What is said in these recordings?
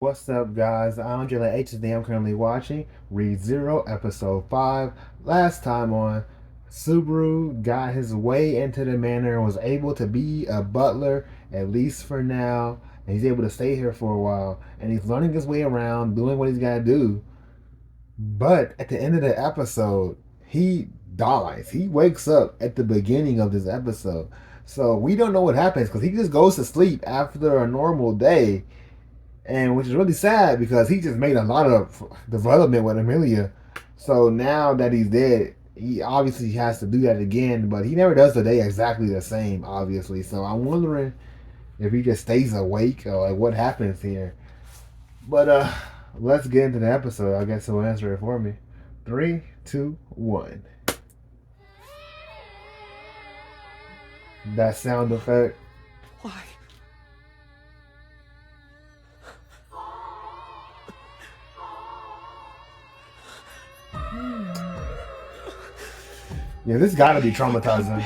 What's up, guys? I'm Angela HD. I'm currently watching Read Zero, Episode 5. Last time on, Subaru got his way into the manor and was able to be a butler, at least for now. And he's able to stay here for a while. And he's learning his way around, doing what he's got to do. But at the end of the episode, he dies. He wakes up at the beginning of this episode. So we don't know what happens because he just goes to sleep after a normal day, and which is really sad because he just made a lot of development with Amelia. So now that he's dead, he obviously has to do that again, but he never does the day exactly the same, obviously. So I'm wondering if he just stays awake or like what happens here. But let's get into the episode. I guess he'll answer it for me. Three, two, one. That sound effect. Why? Yeah, this gotta be traumatizing.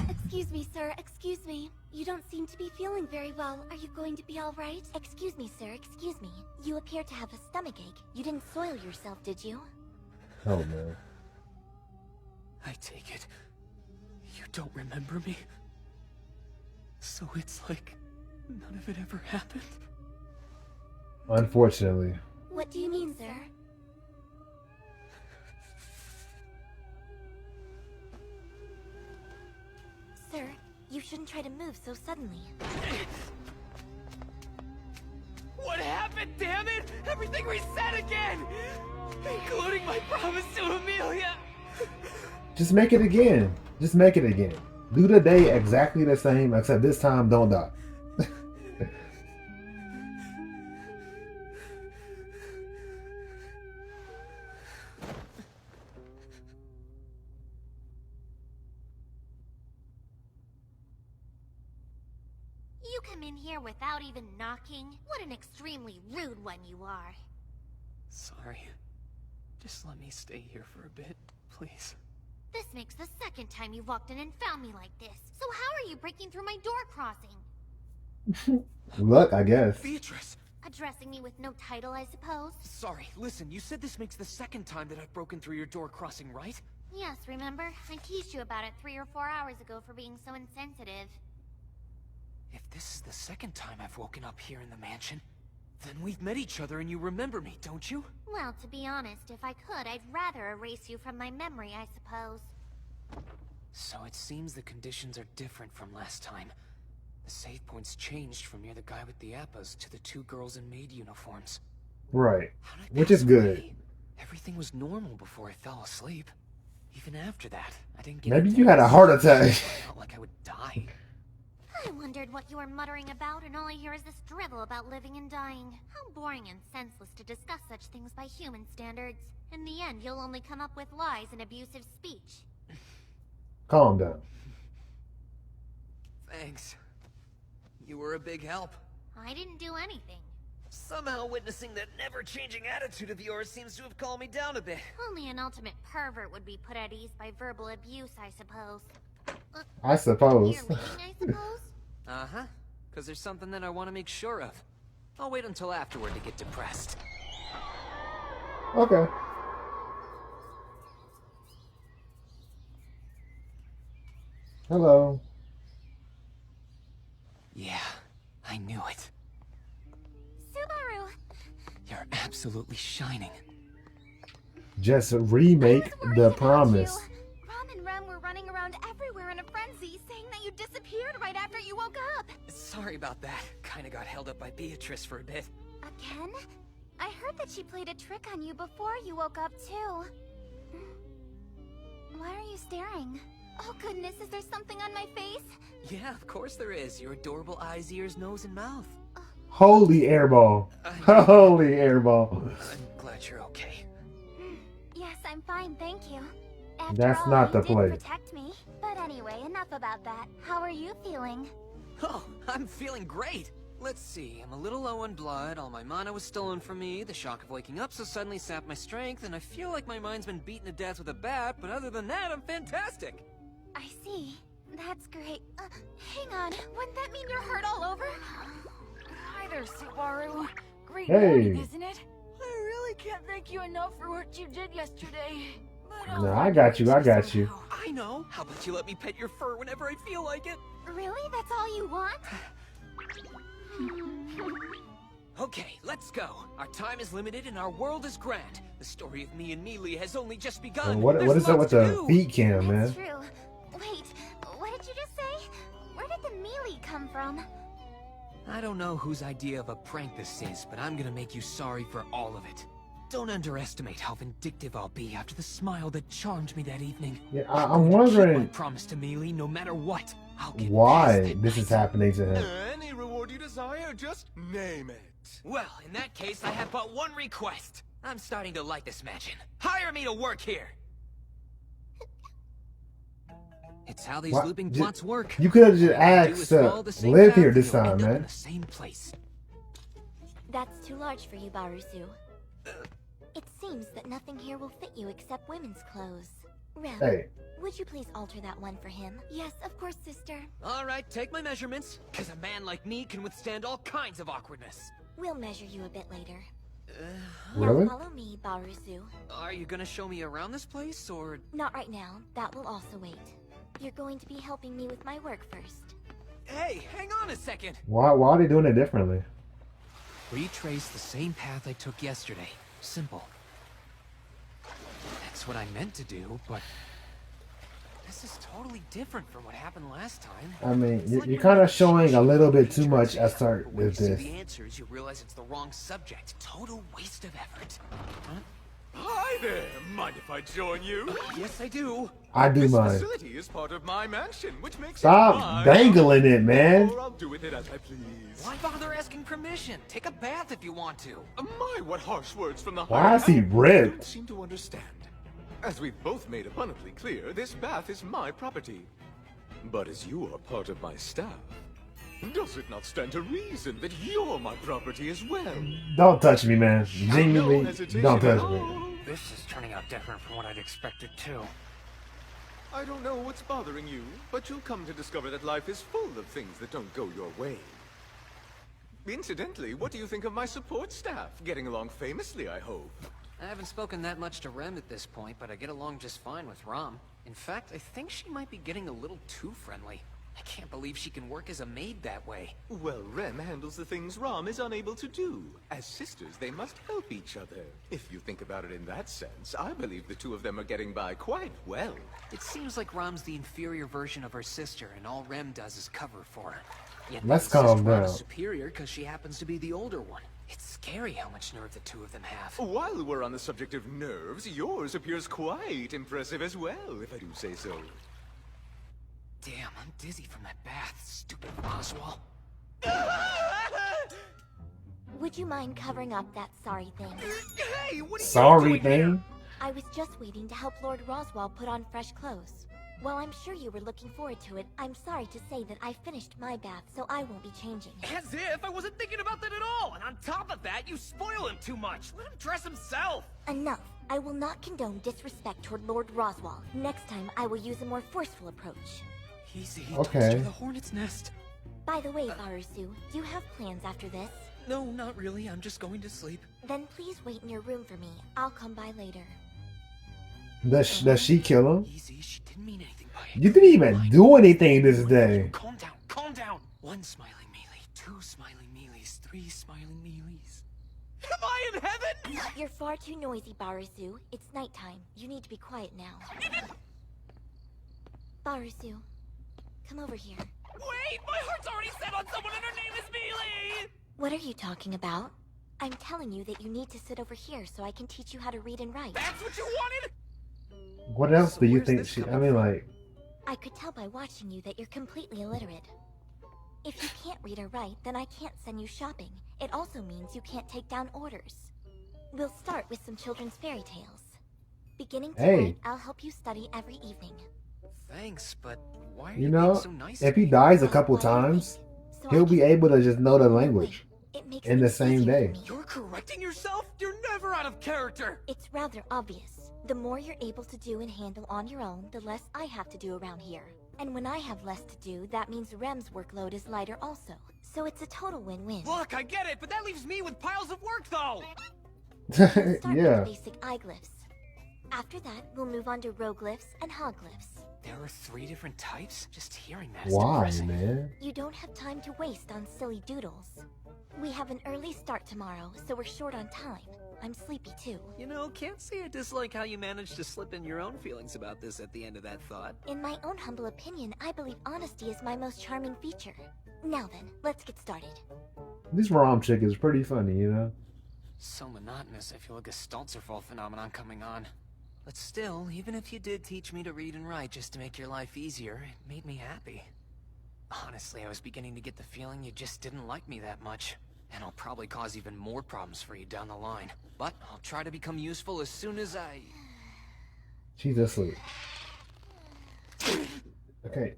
Excuse me, sir. Excuse me. You don't seem to be feeling very well. Are you going to be all right? Excuse me, sir. Excuse me. You appear to have a stomachache. You didn't soil yourself, did you? Oh man. I take it. You don't remember me? So it's like none of it ever happened? Unfortunately. What do you mean, sir? Sir, you shouldn't try to move so suddenly. What happened, damn it? Everything reset again! Including my promise to Amelia! Just make it again. Just make it again. Do the day exactly the same, except this time don't die. You come in here without even knocking? What an extremely rude one you are. Sorry. Just let me stay here for a bit, please. This makes the second time you've walked in and found me like this. So how are you breaking through my door crossing? Luck, I guess. Beatrice! Addressing me with no title, I suppose? Sorry, listen, you said this makes the second time that I've broken through your door crossing, right? Yes, remember? I teased you about it 3 or 4 hours ago for being so insensitive. If this is the second time I've woken up here in the mansion, then we've met each other and you remember me, don't you? Well, to be honest, if I could, I'd rather erase you from my memory, I suppose. So it seems the conditions are different from last time. The save point's changed from near the guy with the appas to the 2 girls in maid uniforms. Right. How'd I Which pass is good. away? Everything was normal before I fell asleep. Even after that, I didn't get Maybe a you had a heart attack. I felt like I would die. I wondered what you were muttering about, and all I hear is this drivel about living and dying. How boring and senseless to discuss such things by human standards. In the end, you'll only come up with lies and abusive speech. Calm down. Thanks. You were a big help. I didn't do anything. Somehow witnessing that never-changing attitude of yours seems to have calmed me down a bit. Only an ultimate pervert would be put at ease by verbal abuse, I suppose. I suppose. You're leaving, I suppose? Uh-huh. Because there's something that I want to make sure of. I'll wait until afterward to get depressed. Okay. Hello. Yeah, I knew it. Subaru! You're absolutely shining. Just remake The Promise. Rom and Rem were running around everywhere in a frenzy, saying that you disappeared right after you woke up. Sorry about that. Kinda got held up by Beatrice for a bit. Again? I heard that she played a trick on you before you woke up, too. Why are you staring? Oh goodness, is there something on my face? Yeah, of course there is. Your adorable eyes, ears, nose, and mouth. Holy airball. Holy airball. I'm glad you're okay. Yes, I'm fine, thank you. After That's all, not the you did play. protect me. But anyway, enough about that. How are you feeling? Oh, I'm feeling great. Let's see, I'm a little low on blood, all my mana was stolen from me, the shock of waking up so suddenly sapped my strength, and I feel like my mind's been beaten to death with a bat, but other than that, I'm fantastic. I see. That's great. Hang on. Wouldn't that mean you're hurt all over? Hi there, Subaru. Great Hey. morning, isn't it? I really can't thank you enough for what you did yesterday. But I'll No, I find got a you. I reason got you. somehow. I know. How about you let me pet your fur whenever I feel like it? Really? That's all you want? Okay, let's go. Our time is limited and our world is grand. The story of me and Mealy has only just begun. And what There's is up with lots to the do. feet cam, man? That's true. Wait, what did you just say? Where did the melee come from? I don't know whose idea of a prank this is, but I'm gonna make you sorry for all of it. Don't underestimate how vindictive I'll be after the smile that charmed me that evening. Yeah, Keep I'm my wondering promise to Mealy no matter what. I'll get past why that this is night. happening to him. Any reward you desire, just name it. Well, in that case, I have but one request. I'm starting to like this mansion. Hire me to work here. It's how these What? looping Ju- plots work. You could have just All you have to do asked is to follow the same live path here and this you'll time, end up in man. the same place. That's too large for you, Barusu. It seems that nothing here will fit you except women's clothes. Rem, Hey, would you please alter that one for him? Yes, of course, sister. All right, take my measurements, because a man like me can withstand all kinds of awkwardness. We'll measure you a bit later. really? Now follow me, Barusu. Are you gonna show me around this place, or... Not right now. That will also wait. You're going to be helping me with my work first. Hey, hang on a second! Why are they doing it differently? Retrace the same path I took yesterday. Simple. That's what I meant to do, but... This is totally different from what happened last time. I mean, It's you're, like you're when kind you of showing a little bit too retrace much it, effort but when with you see this. the answers, you realize it's the wrong subject. Total waste of effort. Huh? Hi there. Mind if I join you? Yes, I do. I do This mine. facility is part of my mansion, which makes it Stop mine. dangling it, man. Or I'll do with it as I please. Why bother asking permission? Take a bath if you want to. My, what harsh words from the Why heart. is he I don't ripped? seem to understand. As we've both made abundantly clear, this bath is my property. But as you are part of my staff, does it not stand to reason that you're my property as well? Don't touch me, man. No Genuinely, hesitation don't at touch me. all. This is turning out different from what I'd expected too. I don't know what's bothering you, but you'll come to discover that life is full of things that don't go your way. Incidentally, what do you think of my support staff? Getting along famously, I hope. I haven't spoken that much to Rem at this point, but I get along just fine with Rom. In fact, I think she might be getting a little too friendly. I can't believe she can work as a maid that way. Well, Rem handles the things Rom is unable to do. As sisters, they must help each other. If you think about it in that sense, I believe the two of them are getting by quite well. It seems like Rom's the inferior version of her sister, and all Rem does is cover for her. Yet Let's sister calm Rom is down. superior because she happens to be the older one. It's scary how much nerve the two of them have. While we're on the subject of nerves, yours appears quite impressive as well, if I do say so. Damn, I'm dizzy from that bath, stupid Roswell. Would you mind covering up that sorry thing? Hey, what are you Sorry doing here? thing. I was just waiting to help Lord Roswell put on fresh clothes. While I'm sure you were looking forward to it, I'm sorry to say that I finished my bath, so I won't be changing. As if I wasn't thinking about that at all! And on top of that, you spoil him too much! Let him dress himself! Enough. I will not condone disrespect toward Lord Roswell. Next time, I will use a more forceful approach. Easy, Okay. don't stir the hornet's nest. By the way, Barusu, do you have plans after this? No, not really, I'm just going to sleep. Then please wait in your room for me. I'll come by later. Does she kill him? Easy, she didn't mean anything by it. You didn't even do anything this day. Calm down, calm down! One smiling melee, two smiling melees, three smiling melees. Am I in heaven? You're far too noisy, Barusu. It's nighttime. You need to be quiet now. Barusu, come over here. Wait, my heart's already set on someone and her name is Melee! What are you talking about? I'm telling you that you need to sit over here so I can teach you how to read and write. That's what you wanted? What else So do you where's think this she? I coming mean, from? like, I could tell by watching you that you're completely illiterate. If you can't read or write, then I can't send you shopping. It also means you can't take down orders. We'll start with some children's fairy tales. Beginning tonight, Hey. I'll help you study every evening. Thanks, but why are you you know, being so nice if to he me? dies a Well, couple why do you times, think? So he'll I be can- able to just know the Wait, language. it makes in the things same easier day. for me. You're correcting yourself? You're never out of character! It's rather obvious. The more you're able to do and handle on your own, the less I have to do around here. And when I have less to do, that means Rem's workload is lighter also. So it's a total win-win. Look, I get it, but that leaves me with piles of work, though! We'll start with Yeah. the basic eye-glyphs. After that, we'll move on to roglyphs and hoglyphs. There are 3 different types? Just hearing that is Why, depressing. man? You don't have time to waste on silly doodles. We have an early start tomorrow, so we're short on time. I'm sleepy too. You know, can't say I dislike how you managed to slip in your own feelings about this at the end of that thought. In my own humble opinion, I believe honesty is my most charming feature. Now then, let's get started. This Rom chick is pretty funny, you know? So monotonous, I feel like a Staltzerfall phenomenon coming on. But still, even if you did teach me to read and write just to make your life easier, it made me happy. Honestly, I was beginning to get the feeling you just didn't like me that much. And I'll probably cause even more problems for you down the line. But I'll try to become useful as soon as I... She's asleep. Okay,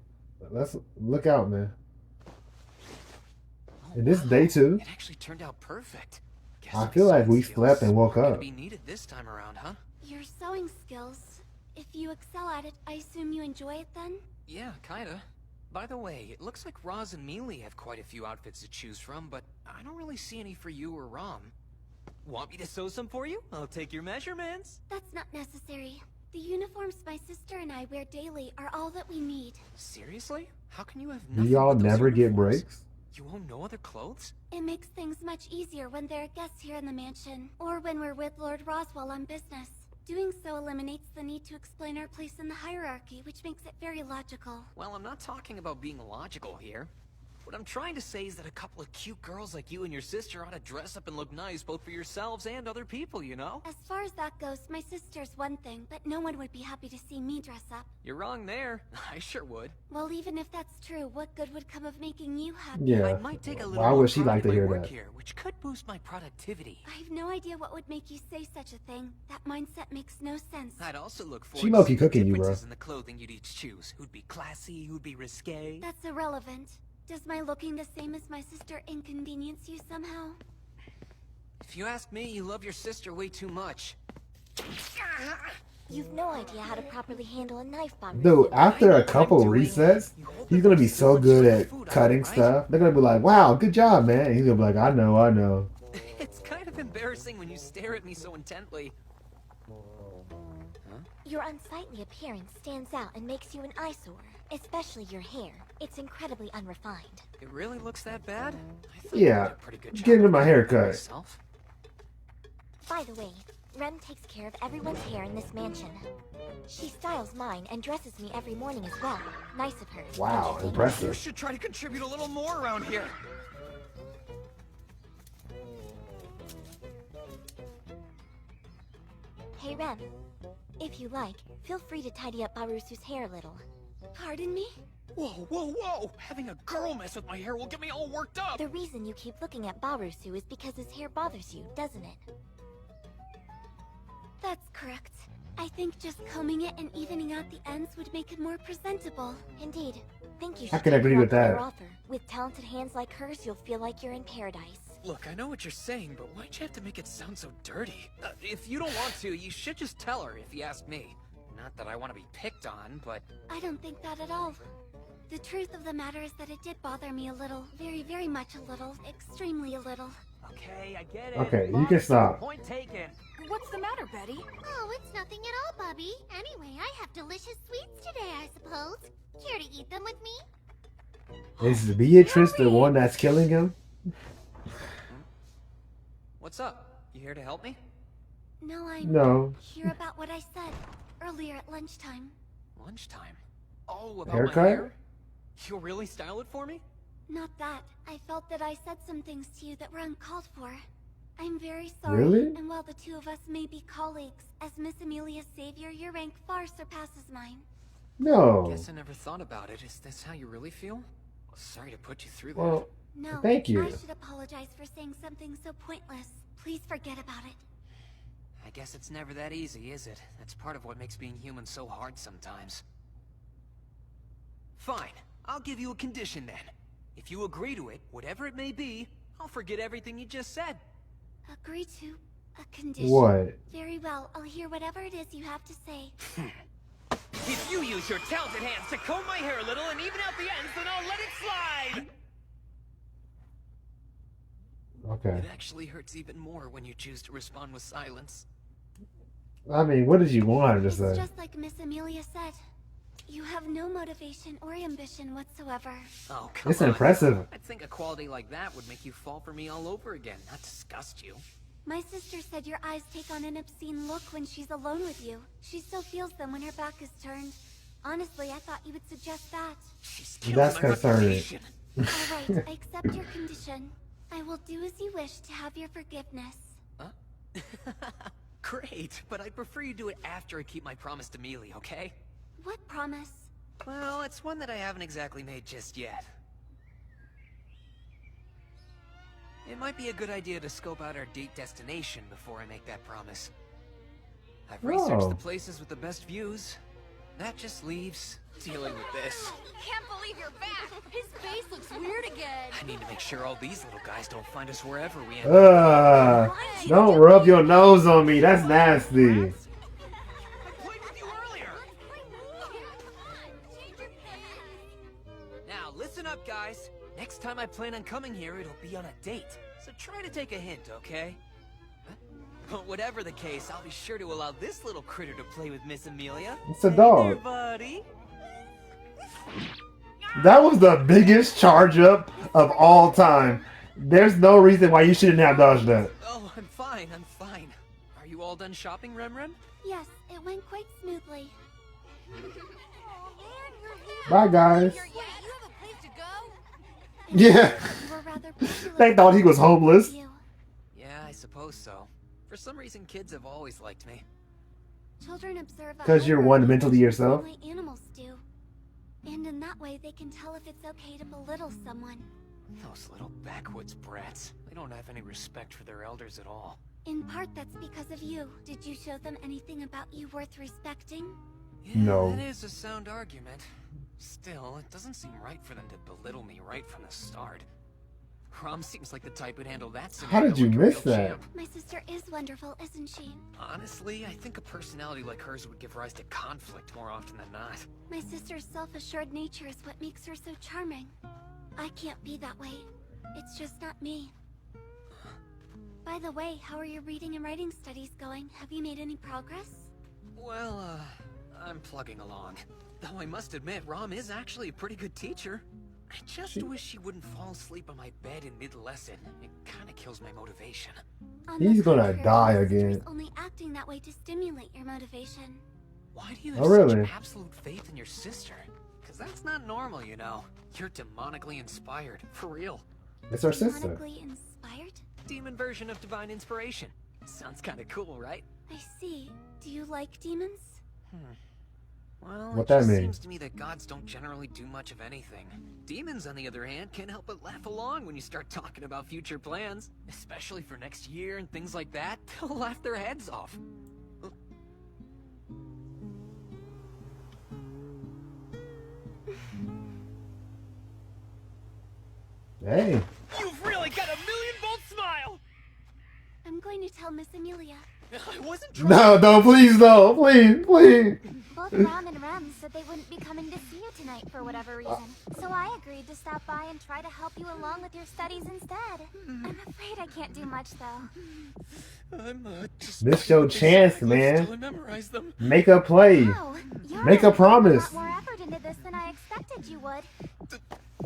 let's look out, man. And this day 2. It actually turned out perfect. Guess I my feel like sewing we skills slept and woke are gonna up. be needed this time around, huh? Your sewing skills. If you excel at it, I assume you enjoy it then? Yeah, kinda. By the way, it looks like Roz and Mealy have quite a few outfits to choose from, but I don't really see any for you or Rom. Want me to sew some for you? I'll take your measurements. That's not necessary. The uniforms my sister and I wear daily are all that we need. Seriously? How can you have Do nothing y'all but those never get uniforms? breaks? You own no other clothes? It makes things much easier when there are guests here in the mansion, or when we're with Lord Roswell on business. Doing so eliminates the need to explain our place in the hierarchy, which makes it very logical. Well, I'm not talking about being logical here. What I'm trying to say is that a couple of cute girls like you and your sister ought to dress up and look nice both for yourselves and other people, you know? As far as that goes, my sister's one thing, but no one would be happy to see me dress up. You're wrong there. I sure would. Well, even if that's true, what good would come of making you happy? Yeah. I might take a little Why more would she pride like in to my hear work that? here, which could boost my productivity. I have no idea what would make you say such a thing. That mindset makes no sense. I'd also look forward She to low-key seeing the cooking you, bro. differences in the clothing you'd each choose. Who'd be classy, who'd be risque. That's irrelevant. Does my looking the same as my sister inconvenience you somehow? If you ask me, you love your sister way too much. You've no idea how to properly handle a knife bomb. Dude, after a couple resets, he's gonna be so good at cutting stuff. They're gonna be like, wow, good job, man. And he's gonna be like, I know. It's kind of embarrassing when you stare at me so intently. Your unsightly appearance stands out and makes you an eyesore, especially your hair. It's incredibly unrefined. It really looks that bad? I thought Yeah, you did a pretty good job get into of my covering haircut. myself. By the way, Rem takes care of everyone's hair in this mansion. She styles mine and dresses me every morning as well. Nice of her. Wow, don't you think? You impressive. should try to contribute a little more around here. Hey Rem, if you like, feel free to tidy up Barusu's hair a little. Pardon me? Whoa! Having a girl mess with my hair will get me all worked up! The reason you keep looking at Barusu is because his hair bothers you, doesn't it? That's correct. I think just combing it and evening out the ends would make it more presentable. Indeed. Think you I should can take agree her with up on their that. offer. With talented hands like hers, you'll feel like you're in paradise. Look, I know what you're saying, but why'd you have to make it sound so dirty? If you don't want to, you should just tell her, if you ask me. Not that I want to be picked on, but... I don't think that at all. The truth of the matter is that it did bother me a little. Very, very much a little. Extremely a little. Okay, I get it. Okay, you can stop. Point taken. What's the matter, Betty? Oh, it's nothing at all, Bubby. Anyway, I have delicious sweets today, I suppose. Care to eat them with me? Is Beatrice the one that's killing him? What's up? You here to help me? No, I'm No. here about what I said earlier at lunchtime. Lunchtime. Oh, about Haircut? my hair? You'll really style it for me? Not that. I felt that I said some things to you that were uncalled for. I'm very sorry. Really? And while the two of us may be colleagues, as Miss Amelia's savior, your rank far surpasses mine. No. Guess I never thought about it. Is this how you really feel? Sorry to put you through that. Well, No, thank you. I should apologize for saying something so pointless. Please forget about it. I guess it's never that easy, is it? That's part of what makes being human so hard sometimes. Fine. I'll give you a condition then. If you agree to it, whatever it may be, I'll forget everything you just said. Agree to a condition. What? Very well. I'll hear whatever it is you have to say. If you use your talented hands to comb my hair a little and even out the ends, then I'll let it slide! Okay. It actually hurts even more when you choose to respond with silence. I mean, what did you want her to It's say? just like Miss Amelia said. You have no motivation or ambition whatsoever. Oh, come It's on. impressive. I'd think a quality like that would make you fall for me all over again, not disgust you. My sister said your eyes take on an obscene look when she's alone with you. She still feels them when her back is turned. Honestly, I thought you would suggest that. She's killing That's my concerning. reputation. Alright, I accept your condition. I will do as you wish to have your forgiveness. Great, but I'd prefer you do it after I keep my promise to Mealy, okay? What promise? Well, it's one that I haven't exactly made just yet. It might be a good idea to scope out our date destination before I make that promise. I've researched Oh. the places with the best views. That just leaves dealing with this. Can't believe you're back. His face looks weird again. I need to make sure all these little guys don't find us wherever we end up. Don't rub your nose on me. That's nasty. I played with you earlier! Now, listen up, guys. Next time I plan on coming here, it'll be on a date. So try to take a hint, okay? But whatever the case, I'll be sure to allow this little critter to play with Miss Amelia. It's a Hey there, dog. buddy. That was the biggest charge up of all time. There's no reason why you shouldn't have dodged that. Oh, I'm fine, I'm fine. Are you all done shopping, Remren? Yes, it went quite smoothly. Bye, guys. You have a place to go? Yeah. You were rather popular They thought he was homeless. you. Yeah, I suppose so. For some reason, kids have always liked me. Children observe a 'Cause you're higher one rate mentally of yourself? than animals do. And in that way, they can tell if it's okay to belittle someone. Those little backwoods brats. They don't have any respect for their elders at all. In part, that's because of you. Did you show them anything about you worth respecting? Yeah, No. that is a sound argument. Still, it doesn't seem right for them to belittle me right from the start. Rom seems like the type who'd handle that How scenario did you like a miss real that? champ. My sister is wonderful, isn't she? Honestly, I think a personality like hers would give rise to conflict more often than not. My sister's self-assured nature is what makes her so charming. I can't be that way. It's just not me. By the way, how are your reading and writing studies going? Have you made any progress? Well, I'm plugging along. Though I must admit, Rom is actually a pretty good teacher. I just wish she wouldn't fall asleep on my bed in mid-lesson. It kinda kills my motivation. On He's the gonna contrary, die my sister is again. only acting that way to stimulate your motivation. Why do you Oh, have really? such absolute faith in your sister? Because that's not normal, you know. You're demonically inspired, for real. It's our sister. Demonically inspired? Demon version of divine inspiration. Sounds kinda cool, right? I see. Do you like demons? Well, What it that just mean? seems to me that gods don't generally do much of anything. Demons, on the other hand, can't help but laugh along when you start talking about future plans. Especially for next year and things like that. They'll laugh their heads off. Hey. You've really got a million-volt smile! I'm going to tell Miss Amelia. I wasn't No, please, no. Please. Both Ram and Rem said they wouldn't be coming to see you tonight for whatever reason. So I agreed to stop by and try to help you along with your studies instead. I'm afraid I can't do much, though. I'm just... This your chance, man. Till I memorize them. Make a play. Oh, you're Make a really putting promise. A lot more effort into this than I expected you would.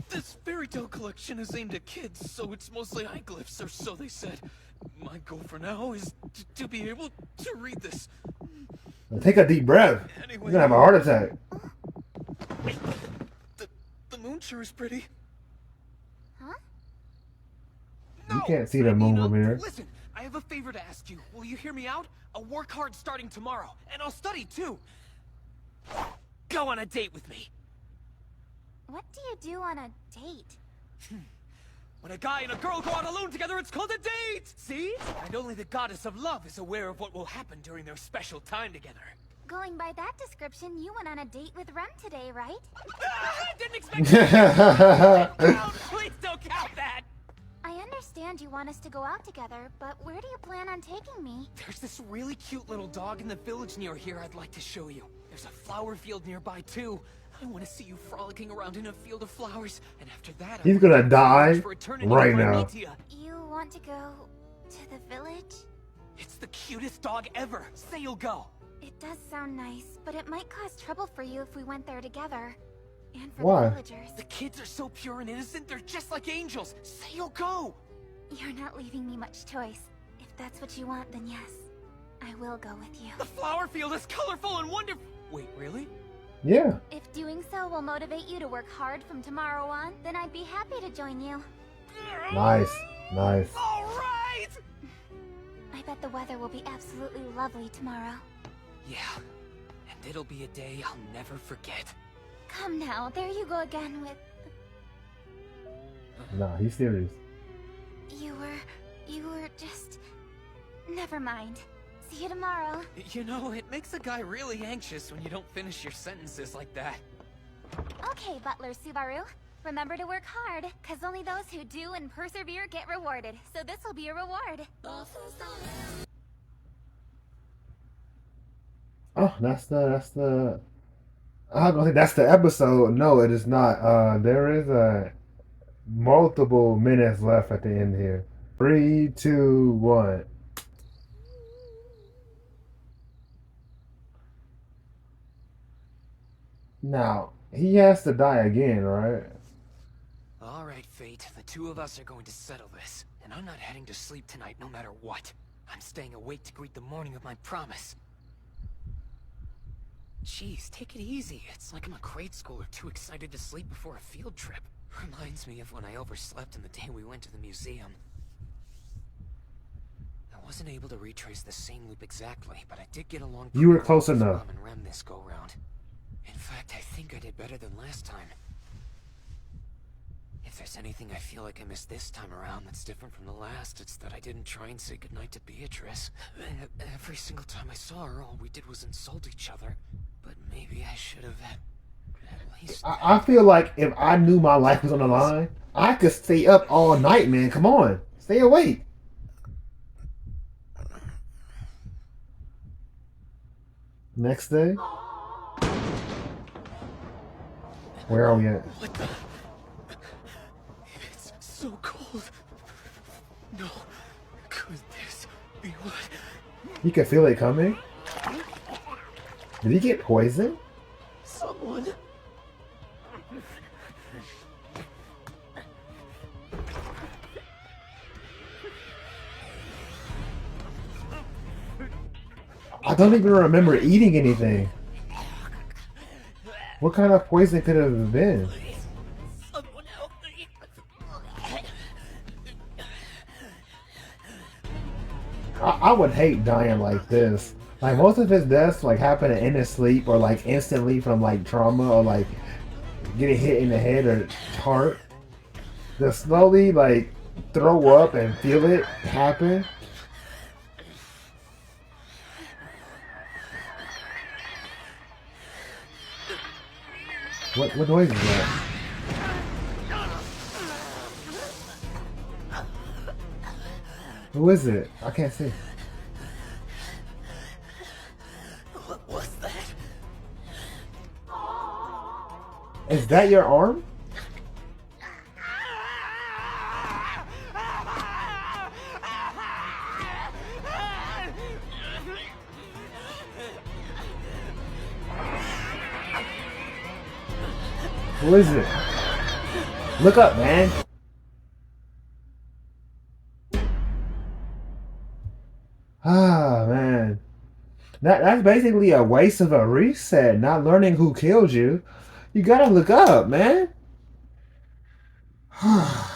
This fairy tale collection is aimed at kids, so it's mostly hieroglyphs, or so they said. My goal for now is to be able to read this. Take a deep breath. You're gonna have a heart attack. The moon sure is pretty. Huh? You can't see the moon from here. Listen, I have a favor to ask you. Will you hear me out? I'll work hard starting tomorrow, and I'll study too. Go on a date with me. What do you do on a date? When a guy and a girl go out alone together, it's called a date! See? And only the goddess of love is aware of what will happen during their special time together. Going by that description, you went on a date with Rem today, right? Ah, I didn't expect that! Please don't count that! I understand you want us to go out together, but where do you plan on taking me? There's this really cute little dog in the village near here I'd like to show you. There's a flower field nearby too. I want to see you frolicking around in a field of flowers, and after that, He's gonna die for eternity right before I now. meet ya. You want to go to the village? It's the cutest dog ever. Say you'll go. It does sound nice, but it might cause trouble for you if we went there together. And for Why? the villagers. The kids are so pure and innocent. They're just like angels. Say you'll go. You're not leaving me much choice. If that's what you want, then yes. I will go with you. The flower field is colorful and wonderful. Wait, really? Yeah. If doing so will motivate you to work hard from tomorrow on, then I'd be happy to join you. Nice. Nice. All right. I bet the weather will be absolutely lovely tomorrow. Yeah, and it'll be a day I'll never forget. Come now, there you go again with... Nah, he's serious. You were just... Never mind. See you tomorrow. You know, it makes a guy really anxious when you don't finish your sentences like that. Okay, Butler Subaru. Remember to work hard, cause only those who do and persevere get rewarded. So this will be a reward. Oh, that's the. I was gonna say that's the episode. No, it is not. There is multiple minutes left at the end here. 3, 2, 1. Now he has to die again, right? All right, Fate. The two of us are going to settle this, and I'm not heading to sleep tonight, no matter what. I'm staying awake to greet the morning of my promise. Jeez, take it easy. It's like I'm a grade schooler too excited to sleep before a field trip. Reminds me of when I overslept on the day we went to the museum. I wasn't able to retrace the same loop exactly, but I did get along. You were pretty close well with enough. Mom and Rem this go round. In fact, I think I did better than last time. If there's anything I feel like I missed this time around that's different from the last, it's that I didn't try and say goodnight to Beatrice. Every single time I saw her, all we did was insult each other. But maybe I should have at least... I feel like if I knew my life was on the line, I could stay up all night, man. Come on, stay awake. Next day. Where are we at? What the... It's so cold. No. Could this be what... You can feel it coming. Did he get poisoned? Someone... I don't even remember eating anything. What kind of poison could it have been? Someone help me. I would hate dying like this. Like most of his deaths like happen in his sleep or like instantly from like trauma or like getting hit in the head or heart. To slowly like throw up and feel it happen. What noise is that? Who is it? I can't see. What was that? Is that your arm? Who is it? Look up, man. Ah, man. That's basically a waste of a reset, not learning who killed you. You gotta look up, man. I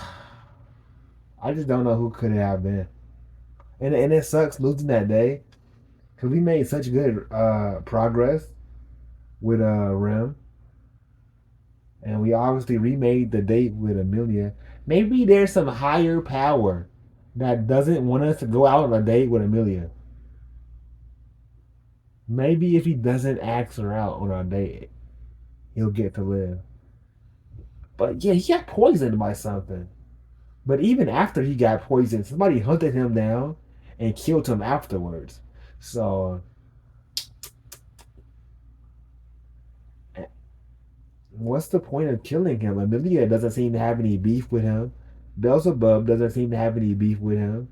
just don't know who could it have been. And it sucks losing that day. Because we made such good progress with Rem. And we obviously remade the date with Amelia. Maybe there's some higher power that doesn't want us to go out on a date with Amelia. Maybe if he doesn't ask her out on our date, he'll get to live. But yeah, he got poisoned by something. But even after he got poisoned, somebody hunted him down and killed him afterwards. So, what's the point of killing him? Amelia doesn't seem to have any beef with him. Beelzebub doesn't seem to have any beef with him.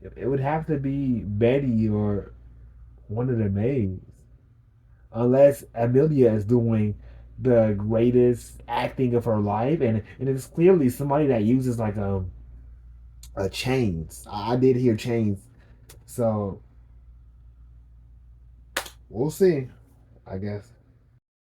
It would have to be Betty or one of the maids. Unless Amelia is doing the greatest acting of her life, and it's clearly somebody that uses like a chains. I did hear chains, so we'll see. I guess.